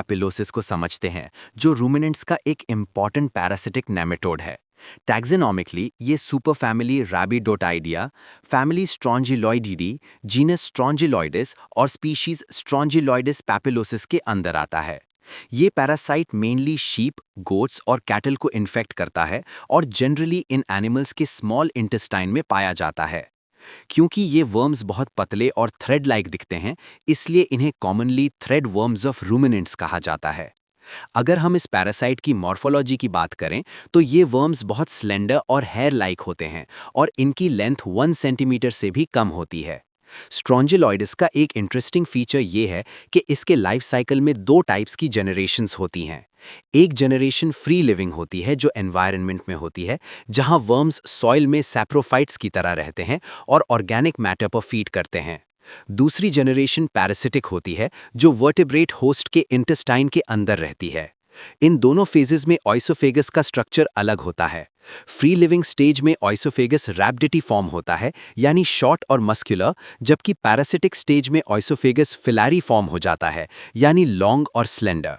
पैपिलोसिस को समझते हैं, जो रूमिनेंट्स का एक इम्पॉर्टेंट पैरासिटिक नेमेटोड है। टैक्सोनॉमिकली ये सुपर फैमिली रैबिडोटाइडिया, फैमिली स्ट्रॉन्जिलॉइडिडी, जीनस स्ट्रॉन्जिलॉइडिस और स्पीशीज स्ट्रॉन्जिलॉइडिस पैपिलोसिस के अंदर आता है। ये पैरासाइट मेनली शीप, गोट्स और कैटल को इन्फेक्ट करता है और जनरली इन एनिमल्स के स्मॉल इंटेस्टाइन में पाया जाता है। क्योंकि ये वर्म्स बहुत पतले और थ्रेड लाइक दिखते हैं, इसलिए इन्हें commonly thread worms of ruminants कहा जाता है। अगर हम इस पैरासाइट की मॉर्फोलॉजी की बात करें तो ये वर्म्स बहुत स्लेंडर और हेयर लाइक होते हैं और इनकी लेंथ 1 सेंटीमीटर से भी कम होती है। स्ट्रॉन्जिलॉइडिस का एक इंटरेस्टिंग फीचर ये है कि इसके लाइफ साइकिल में दो टाइप्स की जनरेशन्स होती हैं। एक जनरेशन फ्री लिविंग होती है जो एनवायरनमेंट में होती है, जहां वर्म्स सॉइल में सैप्रोफाइट्स की तरह रहते हैं और ऑर्गेनिक मैटर पर फीड करते हैं। दूसरी जनरेशन पैरासिटिक होती है जो वर्टिब्रेट होस्ट के इंटेस्टाइन के अंदर रहती है। इन दोनों फेजेस में ऑइसोफेगस का स्ट्रक्चर अलग होता है। फ्री लिविंग स्टेज में ऑइसोफेगस रैप्डिटी फॉर्म होता है, यानी शॉर्ट और मस्कुलर, जबकि पैरासिटिक स्टेज में ऑइसोफेगस फिलैरी फॉर्म हो जाता है, यानी लॉन्ग और स्लेंडर।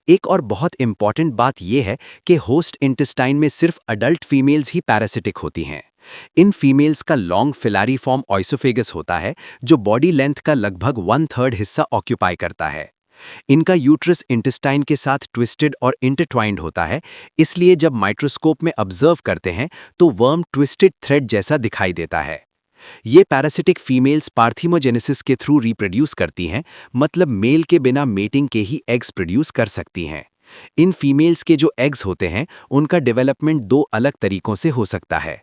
एक और बहुत इंपॉर्टेंट बात यह है कि होस्ट इंटेस्टाइन में सिर्फ अडल्ट फीमेल्स ही पैरासिटिक होती हैं। इन फीमेल्स का लॉन्ग फिलैरी फॉर्म ऑइसोफेगस होता है, जो बॉडी लेंथ का लगभग 1/3 हिस्सा ऑक्यूपाई करता है। इनका यूट्रस इंटेस्टाइन के साथ ट्विस्टेड और इंटरट्वाइंड होता है, इसलिए जब माइक्रोस्कोप में ऑब्जर्व करते हैं तो वर्म ट्विस्टेड थ्रेड जैसा दिखाई देता है। ये पैरासिटिक फीमेल्स पार्थिमोजेनेसिस के थ्रू रिप्रोड्यूस करती हैं, मतलब मेल के बिना मेटिंग के ही एग्स प्रोड्यूस कर सकती हैं। इन फीमेल्स के जो एग्स होते हैं उनका डेवलपमेंट दो अलग तरीकों से हो सकता है।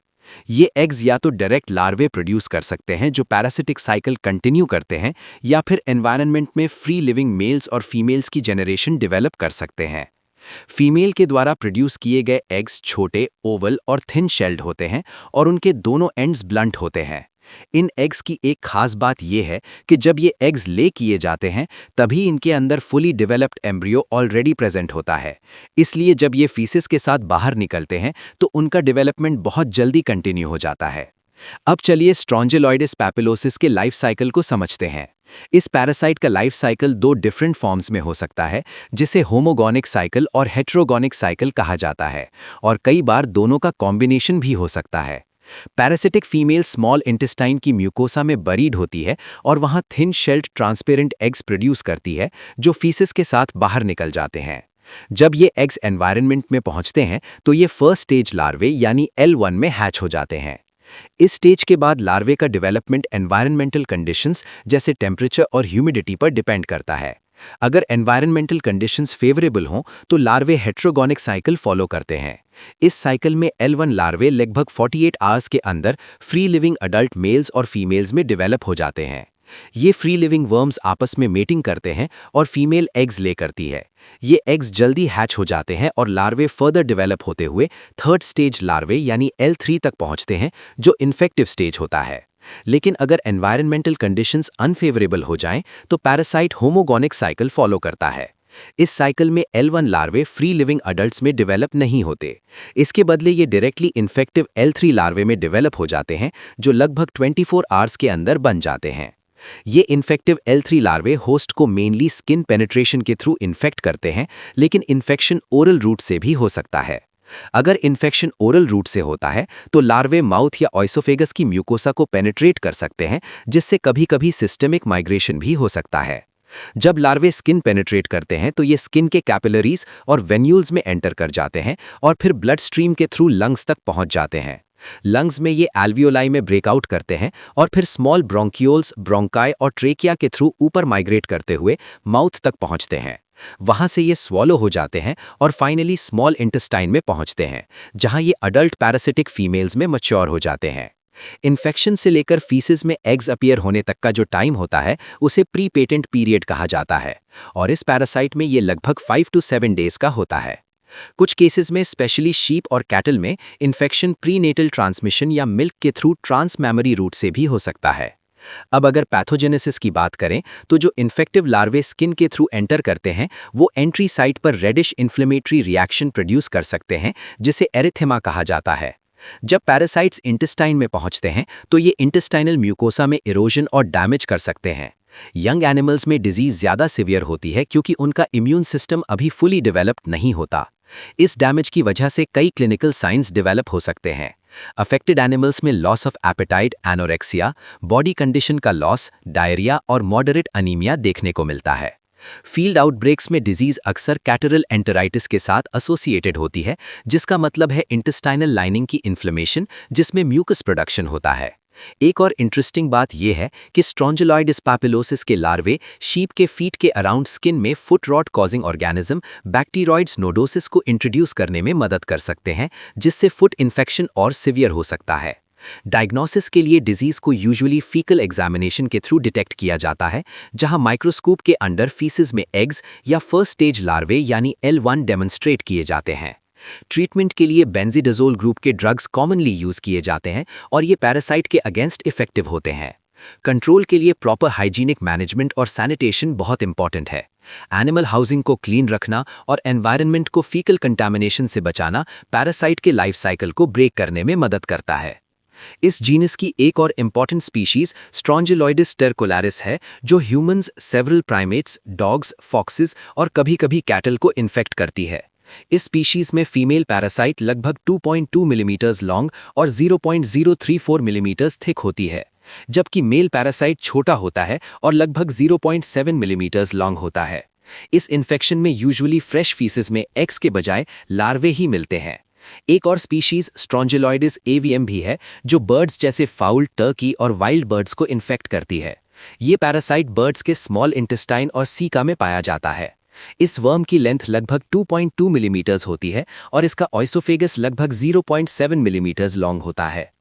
ये एग्स या तो डायरेक्ट लार्वे प्रोड्यूस कर सकते हैं जो पैरासिटिक साइकिल कंटिन्यू करते हैं, या फिर एनवायरनमेंट में फ्री लिविंग मेल्स और फीमेल्स की जनरेशन डेवलप कर सकते हैं। फीमेल के द्वारा प्रोड्यूस किए गए एग्स छोटे, ओवल और थिन शेल्ड होते हैं और उनके दोनों एंड्स ब्लंट होते हैं। इन एग्स की एक खास बात यह है कि जब ये एग्स ले किए जाते हैं तभी इनके अंदर fully developed embryo already present होता है। इसलिए जब ये फीसिस के साथ बाहर निकलते हैं तो उनका डेवलपमेंट बहुत जल्दी कंटिन्यू हो जाता है। अब चलिए स्ट्रॉन्जिलॉइडिस पैपिलोसिस के लाइफ साइकिल को समझते हैं। इस पैरासाइट का लाइफ साइकिल दो डिफरेंट फॉर्म्स में हो सकता है, जिसे होमोगोनिक साइकिल और हेटेरोगोनिक साइकिल कहा जाता है, और कई बार दोनों का कॉम्बिनेशन भी हो सकता है। पैरासिटिक फीमेल स्मॉल इंटेस्टाइन की म्यूकोसा में बरीड होती है और वहां thin shelled transparent eggs produce करती है, जो फीसिस के साथ बाहर निकल जाते हैं। जब ये एग्स एनवायरनमेंट में पहुंचते हैं तो ये फर्स्ट स्टेज लार्वे यानी L1 में हैच हो जाते हैं। इस स्टेज के बाद लार्वे का डेवलपमेंट एनवायरनमेंटल कंडीशंस जैसे टेम्परेचर और ह्यूमिडिटी पर डिपेंड करता है। अगर एनवायरनमेंटल कंडीशंस फेवरेबल हों तो लार्वे हेटेरोगोनिक साइकिल फॉलो करते हैं। इस साइकिल में L1 लार्वे लगभग 48 आवर्स के अंदर फ्री लिविंग अडल्ट मेल्स और फीमेल्स में डेवलप हो जाते हैं। ये फ्री लिविंग वर्म्स आपस में मेटिंग करते हैं और फीमेल एग्स ले करती है। ये एग्स जल्दी हैच हो जाते हैं और लार्वे फर्दर डेवलप होते हुए थर्ड स्टेज लार्वे यानी L3 तक पहुंचते हैं, जो इन्फेक्टिव स्टेज होता है। लेकिन अगर एनवायरनमेंटल कंडीशंस अनफेवरेबल हो जाएं तो पैरासाइट होमोगोनिक साइकिल फॉलो करता है। इस साइकिल में L1 लार्वे फ्री लिविंग अडल्ट्स में डेवलप नहीं होते। इसके बदले ये डायरेक्टली इन्फेक्टिव L3 लार्वे में डेवलप हो जाते हैं, जो लगभग 24 आवर्स के अंदर बन जाते हैं। ये इन्फेक्टिव L3 लार्वे होस्ट को मेनली स्किन पेनिट्रेशन के थ्रू इन्फेक्ट करते हैं, लेकिन इन्फेक्शन ओरल रूट से भी हो सकता है। अगर इन्फेक्शन ओरल रूट से होता है तो लार्वे माउथ या ऑइसोफेगस की म्यूकोसा को पेनिट्रेट कर सकते हैं, जिससे कभी-कभी सिस्टेमिक माइग्रेशन भी हो सकता है। जब लार्वे स्किन पेनिट्रेट करते हैं तो ये स्किन के कैपिलरीज और वेन्यूल्स में एंटर कर जाते हैं और फिर ब्लड स्ट्रीम के थ्रू लंग्स तक पहुंच जाते हैं। लंग्स में ये एल्वियोलाई में ब्रेकआउट करते हैं और फिर स्मॉल ब्रोंकियोल्स, ब्रोंकाई और ट्रेकिया के थ्रू ऊपर माइग्रेट करते हुए माउथ तक पहुंचते हैं। वहां से ये स्वॉलो हो जाते हैं और फाइनली स्मॉल इंटेस्टाइन में पहुंचते हैं, जहां ये अडल्ट पैरासिटिक फीमेल्स में मैच्योर हो जाते हैं। इन्फेक्शन से लेकर फीसिस में एग्स अपीयर होने तक का जो टाइम होता है उसे प्री पेटेंट पीरियड कहा जाता है, और इस पैरासाइट में ये लगभग 5 to 7 डेज का होता है। कुछ केसेस में स्पेशली शीप और कैटल में इन्फेक्शन प्रीनेटल ट्रांसमिशन या मिल्क के थ्रू ट्रांस मैमरी रूट से भी हो सकता है। अब अगर पैथोजेनेसिस की बात करें तो जो इन्फेक्टिव लार्वे स्किन के थ्रू एंटर करते हैं वो एंट्री साइट पर रेडिश इन्फ्लेमेटरी रिएक्शन प्रोड्यूस कर सकते हैं, जिसे एरिथेमा कहा जाता है। जब पैरासाइट्स इंटेस्टाइन में पहुंचते हैं तो ये इंटेस्टाइनल म्यूकोसा में इरोजन और डैमेज कर सकते हैं। यंग एनिमल्स में डिजीज ज़्यादा सिवियर होती है क्योंकि उनका इम्यून सिस्टम अभी फुली डेवलप्ड नहीं होता। इस डैमेज की वजह से कई क्लिनिकल साइंस डेवलप हो सकते हैं। अफेक्टेड एनिमल्स में loss of appetite, anorexia, body condition का लॉस, डायरिया और मॉडरेट अनीमिया देखने को मिलता है। फील्ड आउटब्रेक्स में डिजीज अक्सर कैटरल एंटेराइटिस के साथ एसोसिएटेड होती है, जिसका मतलब है इंटेस्टाइनल लाइनिंग की इन्फ्लेमेशन जिसमें म्यूकस प्रोडक्शन होता है। एक और इंटरेस्टिंग बात यह है कि स्ट्रॉन्जिलॉइडिस पैपिलोसिस के लार्वे शीप के फीट के अराउंड स्किन में foot rot causing organism bacteroides नोडोसिस को इंट्रोड्यूस करने में मदद कर सकते हैं, जिससे फुट इन्फेक्शन और सिवियर हो सकता है। डायग्नोसिस के लिए डिजीज को यूजुअली फीकल एग्जामिनेशन के थ्रू डिटेक्ट किया जाता है, जहां माइक्रोस्कोप के अंडर फीसिस में एग्स या फर्स्ट स्टेज लार्वे यानी L1 डेमोन्स्ट्रेट किए जाते हैं। ट्रीटमेंट के लिए बेंजीडाजोल ग्रुप के ड्रग्स कॉमनली यूज किए जाते हैं और ये पैरासाइट के अगेंस्ट इफेक्टिव होते हैं। कंट्रोल के लिए प्रॉपर हाइजीनिक मैनेजमेंट और सैनिटेशन बहुत इंपॉर्टेंट है। एनिमल हाउसिंग को क्लीन रखना और एनवायरनमेंट को फीकल कंटामिनेशन से बचाना पैरासाइट के लाइफ साइकिल को ब्रेक करने में मदद करता है। इस जीनस की एक और इंपॉर्टेंट स्पीशीज स्ट्रॉन्जिलॉइडिस टर्कोलारिस है, जो humans, several primates, dogs, foxes और कभी-कभी कैटल को इन्फेक्ट करती है। इस स्पीशीज में फीमेल पैरासाइट लगभग 2.2 मिलीमीटर्स लॉन्ग और 0.034 मिलीमीटर्स थिक होती है, जबकि मेल पैरासाइट छोटा होता है और लगभग 0.7 मिलीमीटर्स लॉन्ग होता है। इस इन्फेक्शन में यूजुअली फ्रेश फीसेस में एग्स के बजाय लार्वे ही मिलते हैं। एक और स्पीशीज स्ट्रॉन्जिलॉइडिस एवियम भी है, जो बर्ड्स जैसे फाउल, टर्की और वाइल्ड बर्ड्स को इन्फेक्ट करती है। ये पैरासाइट बर्ड्स के स्मॉल इंटेस्टाइन और सीका में पाया जाता है। इस वर्म की लेंथ लगभग 2.2 मिलीमीटर्स होती है और इसका ऑइसोफेगस लगभग 0.7 मिलीमीटर्स लॉन्ग होता है।